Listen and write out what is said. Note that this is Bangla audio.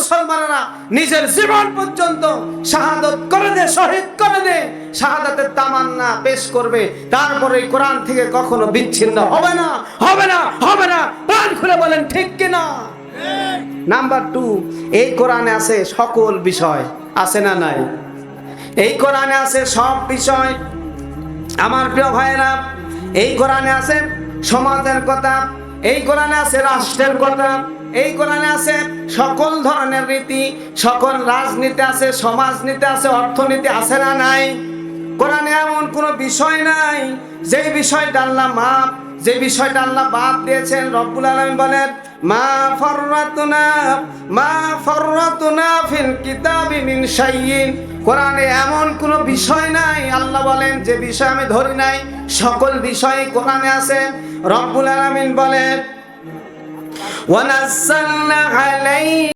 মুসলমানেরা নিজের জীবন পর্যন্ত শাহাদত করে দে, শহীদ করে দে, শাহাদাতের তামান্না পেশ করবে, তারপরে এই কোরআন থেকে কখনো বিচ্ছিন্ন হবে না, হবে না, হবে না। প্রাণ খুলে বলেন ঠিক কিনা? নাম্বার 2, এই কোরআনে আছে সকল বিষয়, আছে না নাই? এই কোরআনে আছে সব বিষয়। আমার প্রিয় ভাইয়েরা, এই কোরআনে আছে সমাজের কথা, এই কোরআনে আছে রাষ্ট্রের কথা, এই কোরআনে আছে সকল ধরনের রীতি, সকল রাজনীতি আছে, সমাজনীতি আছে, অর্থনীতি আছে না নাই? কোরআনে এমন কোনো বিষয় নাই যে বিষয়টা আল্লাহ মাপ, যে বিষয়টা আল্লাহ বাদ দিয়েছেন। রব্বুল আলামিন বলেন মা ফাররাতুনা ফিল কিতাবি মিন শাইইন। কোরআনে এমন কোনো বিষয় নাই, আল্লাহ বলেন, যে বিষয় আমি ধরি নাই। সকল বিষয় কোরআনে আছে। রব্বুল আলামিন বলেন ওয়া নাযালনা আলাইহি